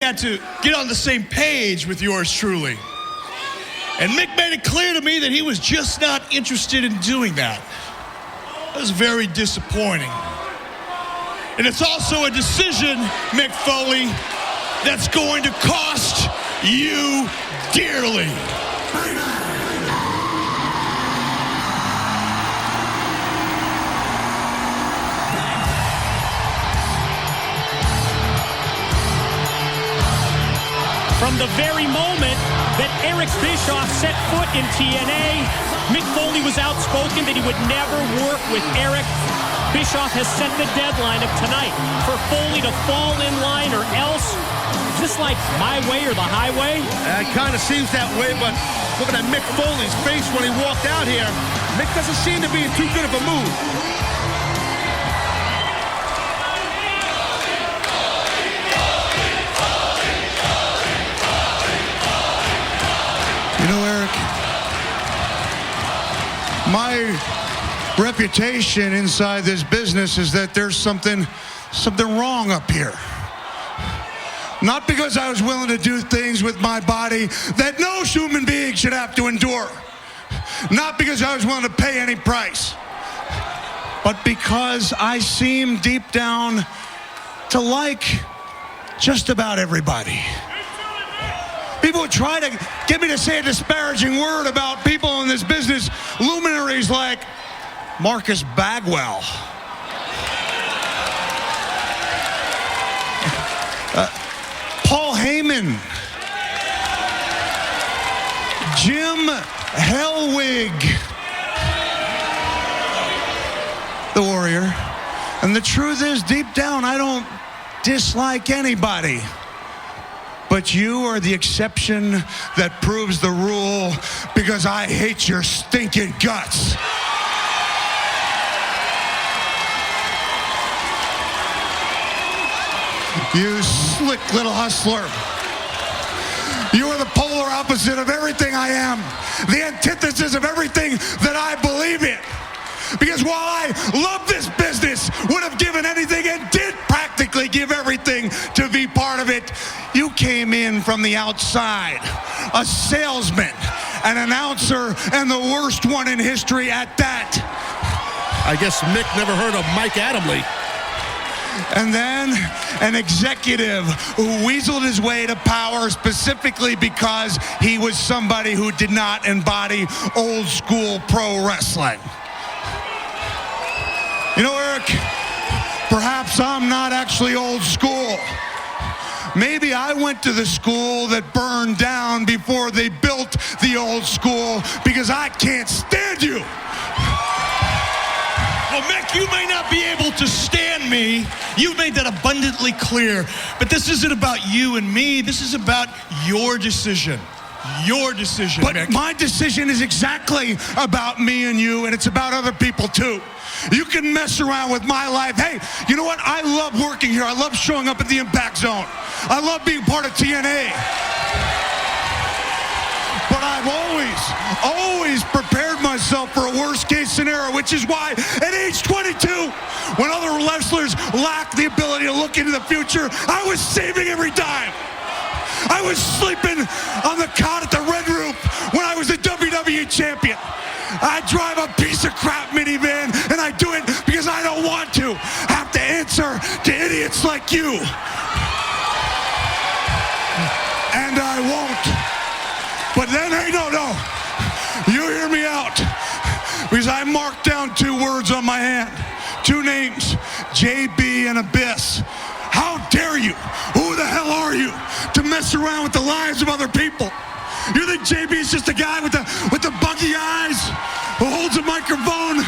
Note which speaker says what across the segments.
Speaker 1: had to get on the same page with yours truly. And Mick made it clear to me that he was just not interested in doing that. That was very disappointing. And it's also a decision, Mick Foley, that's going to cost you dearly.
Speaker 2: From the very moment that Eric Bischoff set foot in TNA, Mick Foley was outspoken that he would never work with Eric. Bischoff has set the deadline of tonight for Foley to fall in line or else. Is this like my way or the highway?
Speaker 3: It kind of seems that way, but looking at Mick Foley's face when he walked out here, Mick doesn't seem to be in too good of a mood.
Speaker 4: You know, Eric, my reputation inside this business is that there's something wrong up here. Not because I was willing to do things with my body that no human being should have to endure. Not because I was willing to pay any price. But because I seem deep down to like just about everybody. People would try to get me to say a disparaging word about people in this business, luminaries like Marcus Bagwell. Paul Heyman. Jim Hellwig. The Warrior. And the truth is, deep down, I don't dislike anybody. But you are the exception that proves the rule because I hate your stinking guts. You slick little hustler. You are the polar opposite of everything I am. The antithesis of everything that I believe in. Because while I love this business, would have given anything and did practically give everything to be part of it, you came in from the outside. A salesman, an announcer, and the worst one in history at that.
Speaker 3: I guess Mick never heard of Mike Adamle.
Speaker 4: And then an executive who weaseled his way to power specifically because he was somebody who did not embody old school pro wrestling. You know, Eric, perhaps I'm not actually old school. Maybe I went to the school that burned down before they built the old school because I can't stand you.
Speaker 1: Well, Mick, you may not be able to stand me. You've made that abundantly clear. But this isn't about you and me. This is about your decision. Your decision,
Speaker 4: But
Speaker 1: Mick.
Speaker 4: my decision is exactly about me and you, and it's about other people too. You can mess around with my life. Hey, you know what? I love working here. I love showing up at the impact zone. I love being part of TNA. But I've always prepared myself for a worst case scenario, which is why at age 22, when other wrestlers lack the ability to look into the future, I was saving every dime. I was sleeping on the cot at the Red Roof when I was the WWE champion. I drive a piece of crap minivan, and I do it because I don't want to have to answer to idiots like you. And I won't. But then, hey, no. You hear me out. Because I marked down 2 words on my hand. 2 names, JB and Abyss. How dare you? Who the hell are you to mess around with the lives of other people? You think JB is just a guy with the buggy eyes who holds a microphone?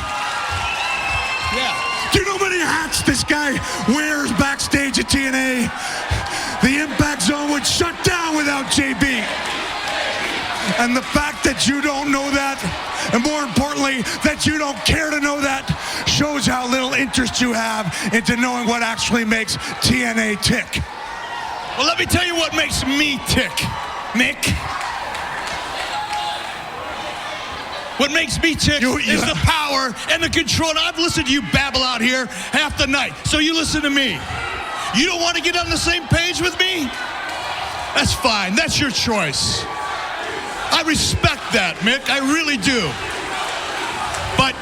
Speaker 1: Yeah.
Speaker 4: Do you know how many hats this guy wears backstage at TNA? The Impact Zone would shut down without JB. And the fact that you don't know that, and more importantly, that you don't care to know that, shows how little interest you have into knowing what actually makes TNA tick.
Speaker 1: Well, let me tell you what makes me tick, Mick. What makes me tick is the power and the control. And I've listened to you babble out here half the night, so you listen to me. You don't want to get on the same page with me? That's fine. That's your choice. I respect that, Mick. I really do. But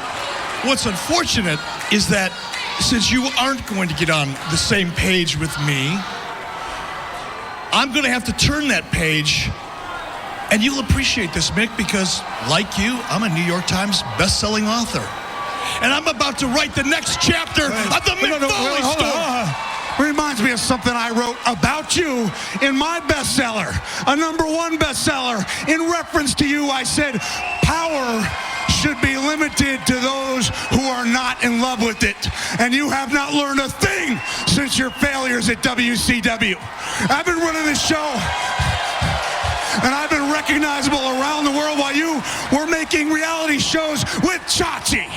Speaker 1: what's unfortunate is that since you aren't going to get on the same page with me, I'm going to have to turn that page. And you'll appreciate this, Mick, because like you, I'm a New York Times best-selling author. And I'm about to write the next chapter of the Mick Foley story.
Speaker 4: Reminds me of something I wrote about you in my bestseller, a #1 bestseller. In reference to you, I said, power should be limited to those who are not in love with it. And you have not learned a thing since your failures at WCW. I've been running this show, and I've been recognizable around the world while you were making reality shows with Chachi.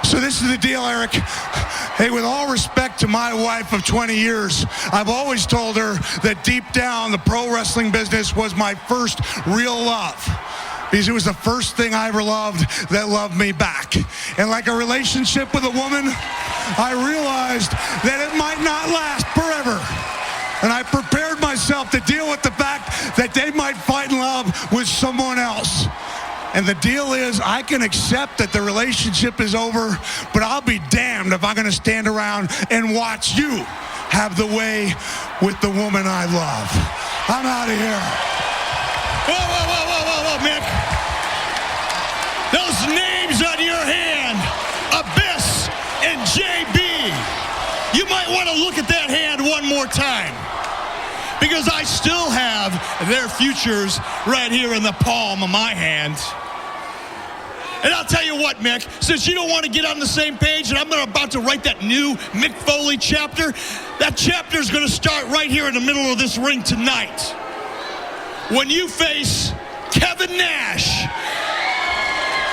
Speaker 4: So this is the deal, Eric. Hey, with all respect to my wife of 20 years, I've always told her that deep down the pro wrestling business was my first real love. Because it was the first thing I ever loved that loved me back. And like a relationship with a woman, I realized that it might not last forever. And I prepared myself to deal with the fact that they might fight in love with someone else. And the deal is, I can accept that the relationship is over, but I'll be damned if I'm going to stand around and watch you have the way with the woman I love. I'm out of here.
Speaker 1: Whoa, Mick. Those names on your hand, Abyss and JB. You might want to look at that hand one more time, because I still have their futures right here in the palm of my hand. And I'll tell you what, Mick, since you don't want to get on the same page and I'm about to write that new Mick Foley chapter, that chapter is going to start right here in the middle of this ring tonight, when you face Kevin Nash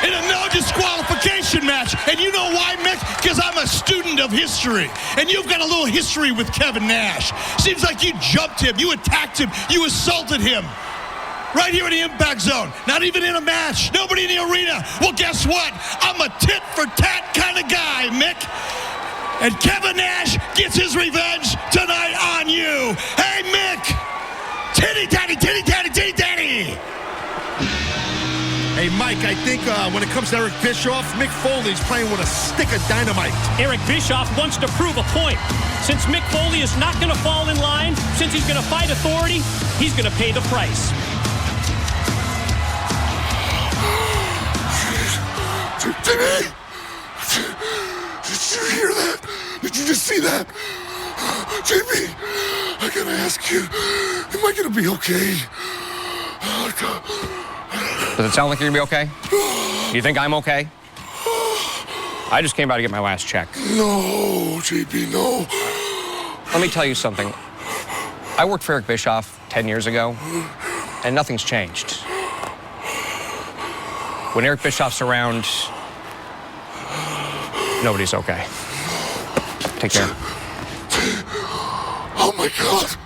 Speaker 1: in a no disqualification match. And you know why, Mick? Because I'm a student of history. And you've got a little history with Kevin Nash. Seems like you jumped him, you attacked him, you assaulted him. Right here in the impact zone. Not even in a match. Nobody in the arena. Well, guess what? I'm a tit-for-tat kind of guy, Mick. And Kevin Nash gets his revenge tonight on you. Hey, Mick! Titty-tatty, titty-tatty, titty-tatty!
Speaker 3: Hey, Mike, I think when it comes to Eric Bischoff, Mick Foley's playing with a stick of dynamite.
Speaker 2: Eric Bischoff wants to prove a point. Since Mick Foley is not going to fall in line, since he's going to fight authority, he's going to pay the price.
Speaker 5: Jimmy! Did you hear that? Did you just see that? JB, I gotta ask you, am I gonna be okay?
Speaker 6: Does it sound like you're gonna be okay? You think I'm okay? I just came by to get my last check.
Speaker 5: No, JB, no.
Speaker 6: Let me tell you something. I worked for Eric Bischoff 10 years ago, and nothing's changed. When Eric Bischoff's around, nobody's okay. Take care.
Speaker 5: Oh my God.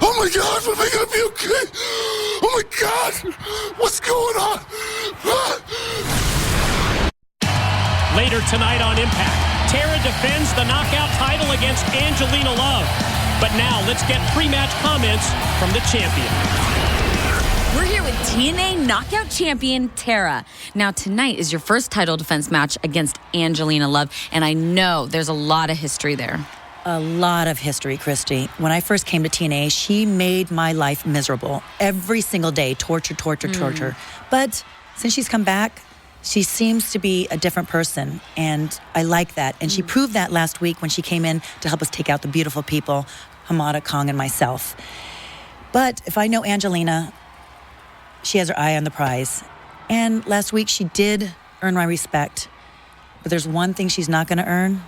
Speaker 5: Oh my God, am I gonna be okay? Oh my God, what's going on?
Speaker 2: Later tonight on Impact, Tara defends the knockout title against Angelina Love. But now let's get pre-match comments from the champion.
Speaker 7: We're here with TNA knockout champion Tara. Now tonight is your first title defense match against Angelina Love, and I know there's a lot of history there.
Speaker 8: A lot of history, Christy. When I first came to TNA, she made my life miserable. Every single day, torture. But since she's come back, she seems to be a different person, and I like that. And she proved that last week when she came in to help us take out the beautiful people, Hamada, Kong, and myself. But if I know Angelina, she has her eye on the prize. And last week, she did earn my respect. But there's one thing she's not going to earn,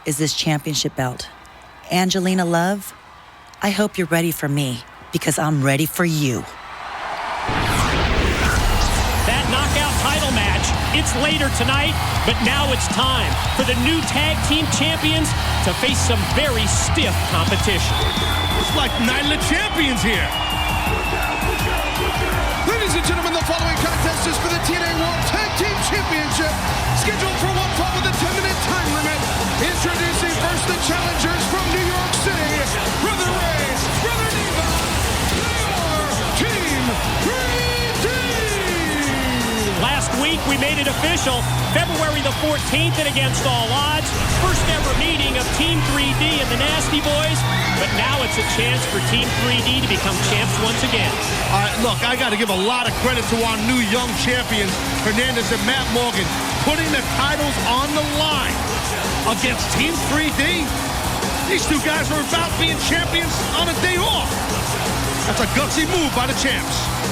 Speaker 8: is this championship belt. Angelina Love, I hope you're ready for me, because I'm ready for you.
Speaker 2: That knockout title match, it's later tonight, but now it's time for the new tag team champions to face some very stiff competition.
Speaker 3: It's like Night of the Champions here.
Speaker 9: Ladies and gentlemen, the following contest is for the TNA World Tag Team Championship, scheduled for one fall with a 10-minute time limit. Introducing first the challengers from New York City, Brother Ray, Brother Neva,
Speaker 2: we made it official. February the 14th and against all odds. First ever meeting of Team 3D and the Nasty Boys. But now it's a chance for Team 3D to become champs once again.
Speaker 3: Look, I got to give a lot of credit to our new young champions, Hernandez and Matt Morgan, putting the titles on the line against Team 3D. These two guys are about being champions on a day off. That's a gutsy move by the champs.